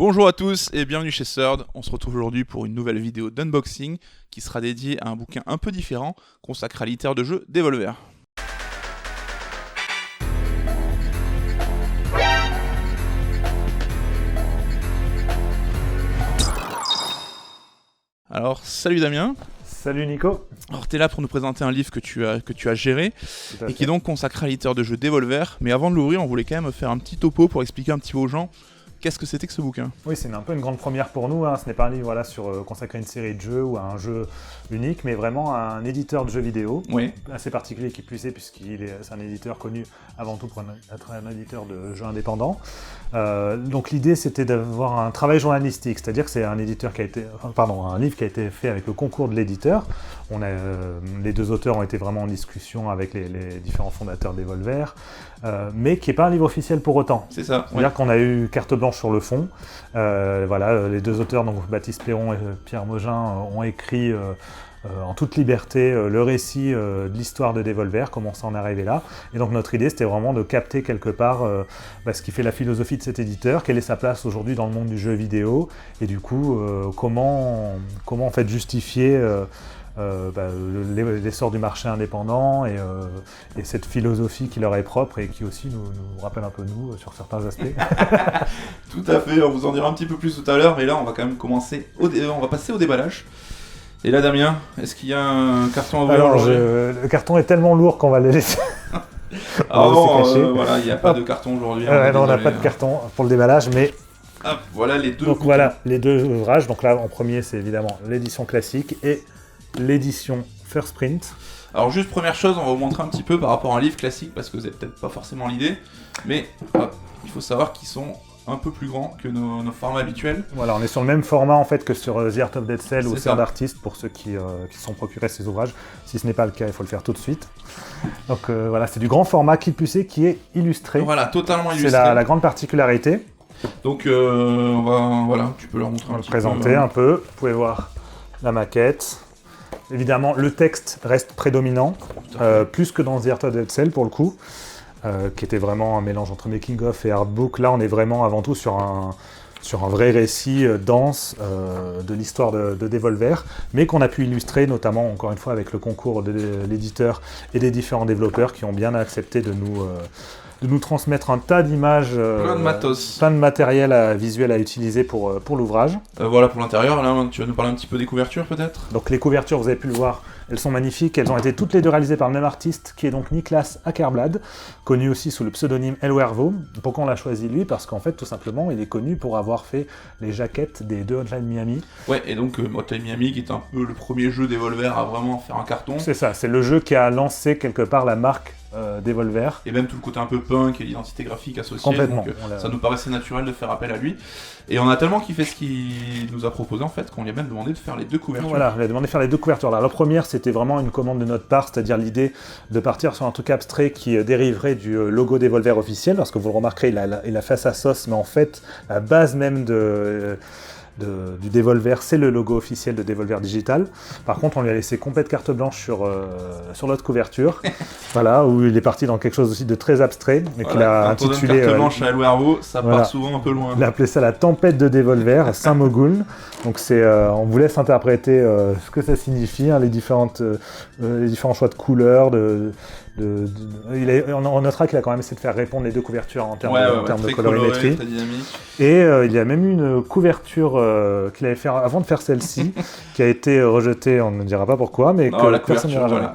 Bonjour à tous et bienvenue chez Third. On se retrouve aujourd'hui pour une nouvelle vidéo d'unboxing qui sera dédiée à un bouquin un peu différent consacré à l'éditeur de jeux Devolver. Alors, salut Damien. Salut Nico. Alors, tu es là pour nous présenter un livre que tu as géré et qui est donc consacré à l'éditeur de jeux Devolver. Mais avant de l'ouvrir, on voulait quand même faire un petit topo pour expliquer un petit peu aux gens qu'est-ce que c'était que ce bouquin. Oui, c'est un peu une grande première pour nous. Ce n'est pas un livre consacré à une série de jeux ou à un jeu unique, mais vraiment à un éditeur de jeux vidéo. Oui. Assez particulier qui plus est, c'est un éditeur connu avant tout pour être un éditeur de jeux indépendants. Donc l'idée, c'était d'avoir un travail journalistique, c'est-à-dire que c'est un livre qui a été fait avec le concours de l'éditeur. Les deux auteurs ont été vraiment en discussion avec les différents fondateurs d'Evolver, mais qui n'est pas un livre officiel pour autant. C'est ça. C'est-à-dire qu'on a eu carte blanche sur le fond. Les deux auteurs, donc Baptiste Perron et Pierre Mogin, ont écrit en toute liberté le récit de l'histoire de Devolver, comment ça en est arrivé là. Et donc notre idée, c'était vraiment de capter quelque part ce qui fait la philosophie de cet éditeur, quelle est sa place aujourd'hui dans le monde du jeu vidéo, et du coup, comment en fait justifier l'essor du marché indépendant et cette philosophie qui leur est propre et qui aussi nous rappelle un peu nous sur certains aspects. Tout à fait, on vous en dira un petit peu plus tout à l'heure, mais là on va quand même on va passer au déballage. Et là Damien, est-ce qu'il y a un carton à ouvrir? Alors le carton est tellement lourd qu'on va le laisser. Voilà, il n'y a pas de carton aujourd'hui. Non, on n'a pas de carton pour le déballage, mais... Voilà les deux. Donc voilà, les deux ouvrages. Donc là, en premier, c'est évidemment l'édition classique et l'édition First Print. Alors juste première chose, on va vous montrer un petit peu par rapport à un livre classique, parce que vous n'avez peut-être pas forcément l'idée, mais il faut savoir qu'ils sont un peu plus grands que nos formats habituels. Voilà, on est sur le même format en fait que sur The Art of Dead Cell ou C'est Third ça. Artist pour ceux qui se sont procurés ces ouvrages. Si ce n'est pas le cas, il faut le faire tout de suite. Donc voilà, c'est du grand format qui plus est qui est illustré. Voilà, totalement illustré. C'est la grande particularité. Donc tu peux leur montrer On va un le petit présenter peu. un peu. Vous pouvez voir la maquette. Évidemment, le texte reste prédominant, plus que dans The Art of Dead Cell pour le coup, qui était vraiment un mélange entre making-of et artbook. Là, on est vraiment avant tout sur un vrai récit dense de l'histoire de Devolver, mais qu'on a pu illustrer notamment, encore une fois, avec le concours de l'éditeur et des différents développeurs qui ont bien accepté de nous transmettre un tas d'images, Plein de matos. plein de matériel visuel à utiliser pour l'ouvrage. Voilà pour l'intérieur, là tu vas nous parler un petit peu des couvertures peut-être. Donc les couvertures, vous avez pu le voir, elles sont magnifiques, elles ont été toutes les deux réalisées par le même artiste, qui est donc Niklas Ackerblad, connu aussi sous le pseudonyme El Huervo. Pourquoi on l'a choisi lui? Parce qu'en fait, tout simplement, il est connu pour avoir fait les jaquettes des deux Hotline Miami. Ouais, et donc Hotline Miami qui est un peu le premier jeu d'Evolver à vraiment faire un carton. C'est ça, c'est le jeu qui a lancé quelque part la marque Devolver. Et même tout le côté un peu punk et l'identité graphique associée. Complètement. Donc, ça nous paraissait naturel de faire appel à lui. Et on a tellement kiffé ce qu'il nous a proposé en fait qu'on lui a même demandé de faire les deux couvertures. Voilà, il a demandé de faire les deux couvertures. La première, c'était vraiment une commande de notre part, c'est-à-dire l'idée de partir sur un truc abstrait qui dériverait du logo Devolver officiel, parce que vous le remarquerez, il a fait sa sauce, mais en fait, la base même du Devolver, c'est le logo officiel de Devolver Digital. Par contre, on lui a laissé complète carte blanche sur l'autre couverture, voilà, où il est parti dans quelque chose aussi de très abstrait, mais qu'il a intitulé... carte blanche à El Huervo, ça part souvent un peu loin. Il a appelé ça la tempête de Devolver, Saint-Mogul. Donc on vous laisse interpréter ce que ça signifie, les différents choix de couleurs, on notera qu'il a quand même essayé de faire répondre les deux couvertures en termes de colorimétrie. Très dynamique. Et il y a même eu une couverture qu'il avait fait avant de faire celle-ci, qui a été rejetée, on ne dira pas pourquoi, mais la que personne couverture, n'ira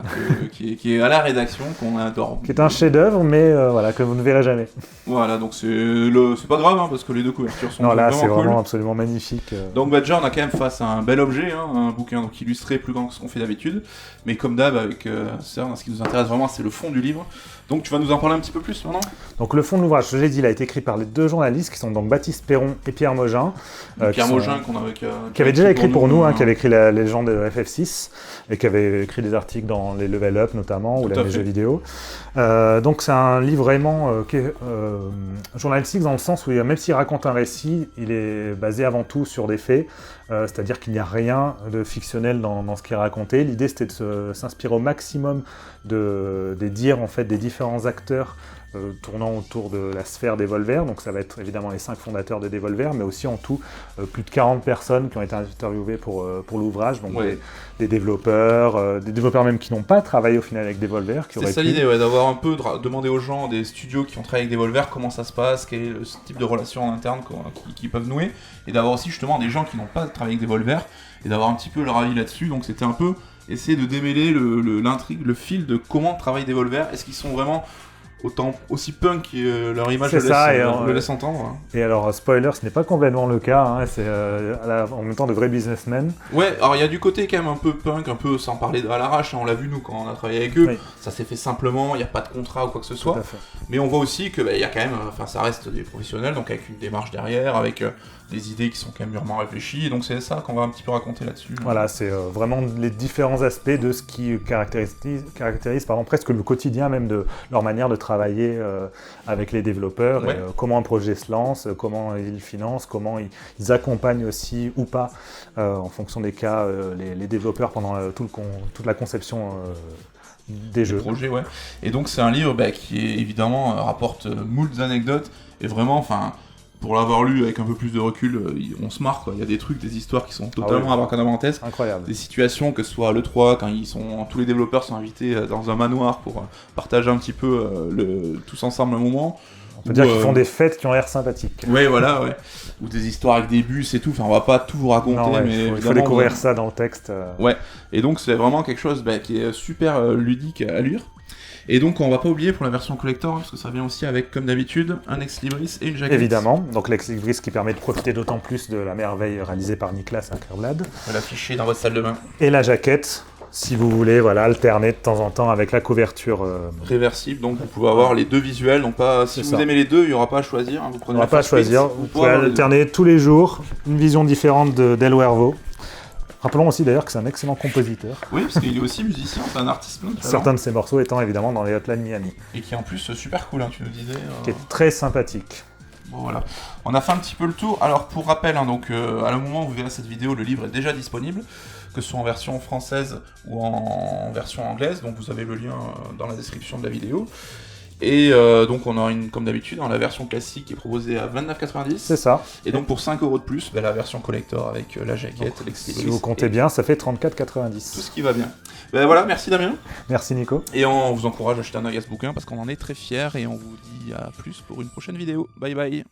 jamais. qui est à la rédaction, qu'on adore. Qui est un chef-d'œuvre, mais que vous ne verrez jamais. Voilà, donc c'est pas grave, parce que les deux couvertures sont là, vraiment c'est cool. Vraiment absolument magnifique. Donc déjà, on a quand même face à un bel objet, un bouquin donc illustré plus grand que ce qu'on fait d'habitude, mais comme d'hab, avec ça, ce qui nous intéresse vraiment, c'est le fond du livre. Donc tu vas nous en parler un petit peu plus maintenant. Donc le fond de l'ouvrage, je l'ai dit, il a été écrit par les deux journalistes qui sont donc Baptiste Perron et Pierre Mogin. Pierre Mogin qui avait déjà écrit pour nous, qui avait écrit la légende de FF6 et qui avait écrit des articles dans les Level Up notamment, ou les jeux vidéo. Donc c'est un livre vraiment qui est journalistique dans le sens où même s'il raconte un récit, il est basé avant tout sur des faits. C'est-à-dire qu'il n'y a rien de fictionnel dans ce qui est raconté. L'idée c'était de s'inspirer au maximum des dires en fait des différents acteurs tournant autour de la sphère Devolver. Donc ça va être évidemment les 5 fondateurs de Devolver, mais aussi en tout plus de 40 personnes qui ont été interviewées pour l'ouvrage. Donc des développeurs même qui n'ont pas travaillé au final avec Devolver. C'est ça l'idée, d'avoir un peu demandé aux gens des studios qui ont travaillé avec Devolver comment ça se passe, quel est le type de relation en interne qu'ils peuvent nouer, et d'avoir aussi justement des gens qui n'ont pas travaillé avec Devolver, et d'avoir un petit peu leur avis là-dessus. Donc c'était un peu essayer de démêler l'intrigue, le fil de comment travaille Devolver. Est-ce qu'ils sont vraiment aussi punk que leur image le laisse entendre. Et alors, spoiler, ce n'est pas complètement le cas, hein, c'est en même temps de vrais businessmen. Ouais, alors il y a du côté quand même un peu punk, un peu sans parler à l'arrache, hein, on l'a vu nous quand on a travaillé avec eux, ça s'est fait simplement, il n'y a pas de contrat ou quoi que ce soit. Mais on voit aussi que y a quand même, ça reste des professionnels, donc avec une démarche derrière, avec des idées qui sont quand même mûrement réfléchies, et donc c'est ça qu'on va un petit peu raconter là-dessus. Voilà, c'est vraiment les différents aspects de ce qui caractérise presque le quotidien même de leur manière de travailler avec les développeurs, et comment un projet se lance, comment ils financent, comment ils accompagnent aussi ou pas, en fonction des cas, les développeurs pendant toute la conception des jeux. Projets, ouais. Et donc c'est un livre qui évidemment rapporte moult anecdotes, et vraiment, pour l'avoir lu avec un peu plus de recul, on se marre, quoi. Il y a des trucs, des histoires qui sont totalement abracadabrantesques. Incroyable. Des situations, que ce soit à l'E3, quand tous les développeurs sont invités dans un manoir pour partager un petit peu tous ensemble un moment. On peut dire qu'ils font des fêtes qui ont l'air sympathiques. Ouais, voilà, ouais. Ou des histoires avec des bus et tout. On va pas tout vous raconter, mais il faut découvrir ça dans le texte. Ouais. Et donc c'est vraiment quelque chose qui est super ludique à lire. Et donc on va pas oublier pour la version collector, parce que ça vient aussi avec, comme d'habitude, un ex-libris et une jaquette. Évidemment, donc l'ex-libris qui permet de profiter d'autant plus de la merveille réalisée par Nicolas Ankerblad. On va l'afficher dans votre salle de bain. Et la jaquette, si vous voulez, alterner de temps en temps avec la couverture réversible, donc vous pouvez avoir les deux visuels, donc si vous aimez les deux, il n'y aura pas à choisir. Hein, il n'y aura pas à choisir, vous pouvez alterner tous les jours une vision différente d'El Huervo. Rappelons aussi d'ailleurs que c'est un excellent compositeur. Oui, parce qu'il est aussi musicien, c'est un artiste. Certains de ses morceaux étant évidemment dans les Hotline Miami. Et qui est en plus super cool, hein, tu nous disais. Qui est très sympathique. Bon voilà, on a fait un petit peu le tour. Alors pour rappel, hein, donc à le moment où vous verrez cette vidéo, le livre est déjà disponible, que ce soit en version française ou en version anglaise, donc vous avez le lien dans la description de la vidéo. Et donc on a comme d'habitude la version classique qui est proposée à 29,90. C'est ça. Et donc pour 5€ de plus, la version collector avec la jaquette, l'ex-libris. Si vous comptez bien, ça fait 34,90. Tout ce qui va bien. Voilà, merci Damien. Merci Nico. Et on vous encourage à acheter un œil à ce bouquin parce qu'on en est très fiers et on vous dit à plus pour une prochaine vidéo. Bye bye.